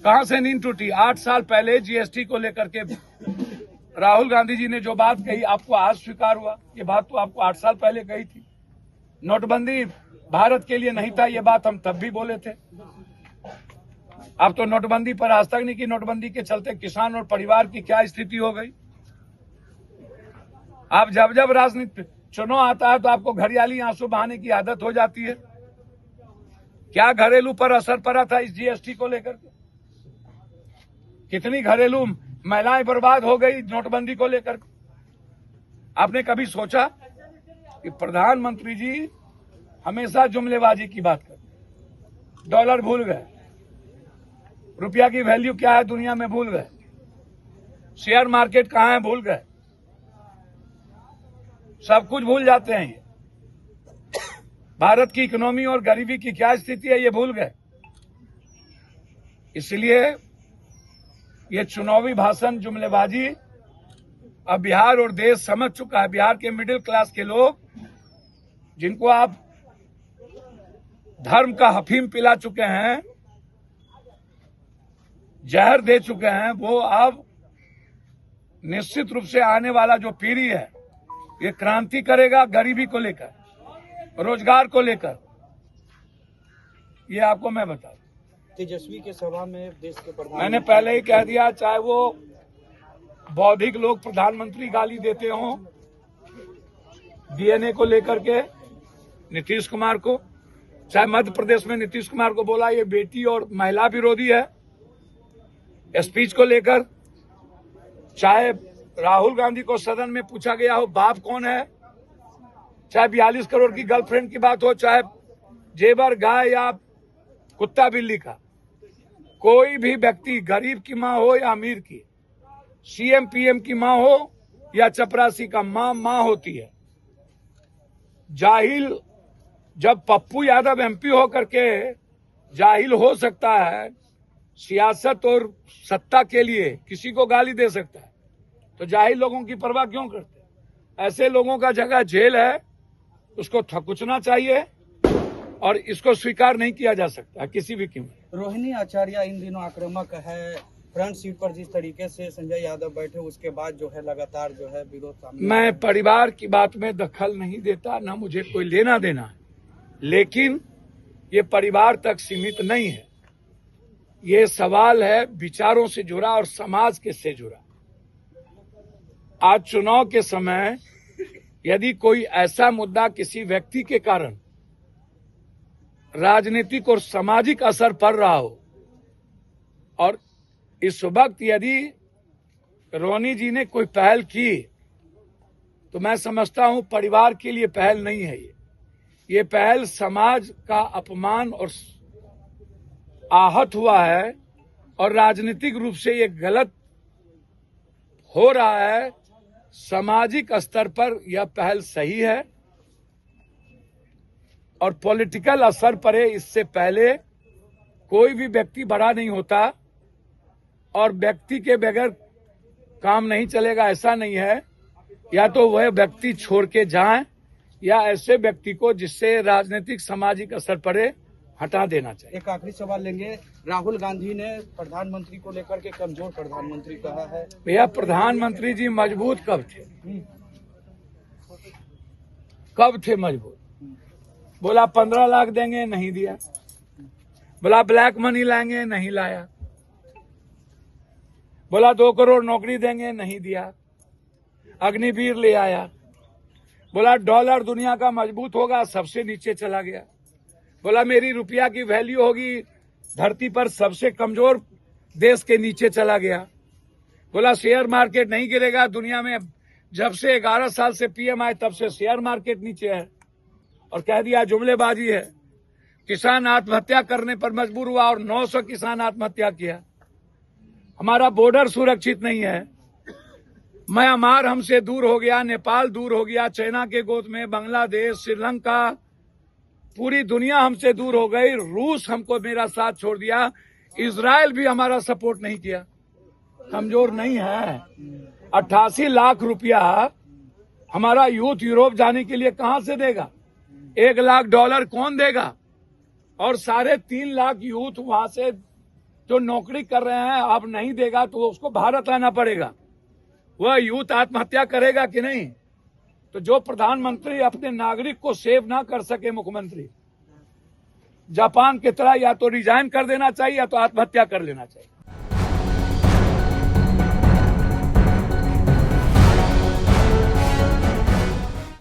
कहां से नींद टूटी? 8 साल पहले जीएसटी को लेकर के राहुल गांधी जी ने जो बात कही, आपको आज स्वीकार हुआ? ये बात तो आपको 8 साल पहले कही थी। नोटबंदी भारत के लिए नहीं था, ये बात हम तब भी बोले थे। आप तो नोटबंदी पर आज तक नहीं कि नोटबंदी के चलते किसान और परिवार की क्या स्थिति हो गई। आप जब जब राजनीति चुनाव आता है तो आपको घड़ियाली आंसू बहाने की आदत हो जाती है। क्या घरेलू पर असर पड़ा था इस जीएसटी को लेकर के? कितनी घरेलू महिलाएं बर्बाद हो गई नोटबंदी को लेकर के? आपने कभी सोचा कि प्रधानमंत्री जी हमेशा जुमलेबाजी की बात करते, डॉलर भूल गए, रुपया की वैल्यू क्या है दुनिया में भूल गए, शेयर मार्केट कहां है भूल गए, सब कुछ भूल जाते हैं। ये भारत की इकोनॉमी और गरीबी की क्या स्थिति है ये भूल गए। इसलिए ये चुनावी भाषण जुमलेबाजी अब बिहार और देश समझ चुका है। बिहार के मिडिल क्लास के लोग, जिनको आप धर्म का अफीम पिला चुके हैं, जहर दे चुके हैं, वो अब निश्चित रूप से आने वाला जो पीढ़ी है ये क्रांति करेगा गरीबी को लेकर, रोजगार को लेकर। ये आपको मैं बता दूं। तेजस्वी के सभा में देश के प्रधान, मैंने पहले ही कह दिया, चाहे वो बौद्धिक लोग प्रधानमंत्री गाली देते हों डीएनए को लेकर के नीतीश कुमार को, चाहे मध्य प्रदेश में नीतीश कुमार को बोला ये बेटी और महिला विरोधी है स्पीच को लेकर, चाहे राहुल गांधी को सदन में पूछा गया हो बाप कौन है, चाहे 42 करोड़ की गर्लफ्रेंड की बात हो, चाहे जेवर गाय या कुत्ता बिल्ली का, कोई भी व्यक्ति गरीब की माँ हो या अमीर की, सीएम पीएम की माँ हो या चपरासी का माँ होती है। जाहिल जब पप्पू यादव एमपी हो करके जाहिल हो सकता है, सियासत और सत्ता के लिए किसी को गाली दे सकता है, तो जाहिल लोगों की परवाह क्यों करते? ऐसे लोगों का जगह जेल है, उसको थकुचना चाहिए और इसको स्वीकार नहीं किया जा सकता किसी भी कीमत। रोहिणी आचार्य इन दिनों आक्रामक है। फ्रंट सीट पर जिस तरीके से संजय यादव बैठे उसके बाद जो है लगातार जो है विरोध सामने। मैं परिवार की बात में दखल नहीं देता, ना मुझे कोई लेना देना है, लेकिन ये परिवार तक सीमित नहीं है। ये सवाल है विचारों से जुड़ा और समाज के से जुड़ा। आज चुनाव के समय यदि कोई ऐसा मुद्दा किसी व्यक्ति के कारण राजनीतिक और सामाजिक असर पड़ रहा हो, और इस वक्त यदि रोहिणी जी ने कोई पहल की, तो मैं समझता हूं परिवार के लिए पहल नहीं है। ये पहल समाज का अपमान और आहत हुआ है, और राजनीतिक रूप से ये गलत हो रहा है। सामाजिक स्तर पर यह पहल सही है, और पॉलिटिकल असर पड़े इससे पहले कोई भी व्यक्ति बड़ा नहीं होता, और व्यक्ति के बगैर काम नहीं चलेगा ऐसा नहीं है। या तो वह व्यक्ति छोड़ के जाएं, या ऐसे व्यक्ति को जिससे राजनीतिक सामाजिक असर पड़े हटा देना चाहिए। एक आखिरी सवाल लेंगे। राहुल गांधी ने प्रधानमंत्री को लेकर के कमजोर प्रधानमंत्री कहा है। भैया प्रधानमंत्री जी मजबूत कब थे? कब थे मजबूत? बोला 15 लाख देंगे, नहीं दिया। बोला ब्लैक मनी लाएंगे, नहीं लाया। बोला 2 करोड़ नौकरी देंगे, नहीं दिया। अग्निवीर ले आया। बोला डॉलर दुनिया का मजबूत होगा, सबसे नीचे चला गया। बोला मेरी रुपया की वैल्यू होगी धरती पर सबसे कमजोर देश के नीचे चला गया। बोला शेयर मार्केट नहीं गिरेगा दुनिया में, जब से 11 साल से पीएम आए तब से शेयर मार्केट नीचे है, और कह दिया जुमलेबाजी है। किसान आत्महत्या करने पर मजबूर हुआ और 900 किसान आत्महत्या किया। हमारा बॉर्डर सुरक्षित नहीं है। म्यांमार हमसे दूर हो गया, नेपाल दूर हो गया, चाइना के गोद में बांग्लादेश, श्रीलंका, पूरी दुनिया हमसे दूर हो गई। रूस हमको मेरा साथ छोड़ दिया, इजराइल भी हमारा सपोर्ट नहीं किया। कमजोर नहीं है। 88 लाख रुपया हमारा यूथ यूरोप जाने के लिए कहां से देगा? $1 लाख कौन देगा? और 3.5 लाख यूथ वहां से जो नौकरी कर रहे हैं आप नहीं देगा तो उसको भारत आना पड़ेगा। वह यूथ आत्महत्या करेगा कि नहीं? तो जो प्रधानमंत्री अपने नागरिक को सेव ना कर सके, मुख्यमंत्री, जापान की तरह या तो रिजाइन कर देना चाहिए या तो आत्महत्या कर लेना चाहिए।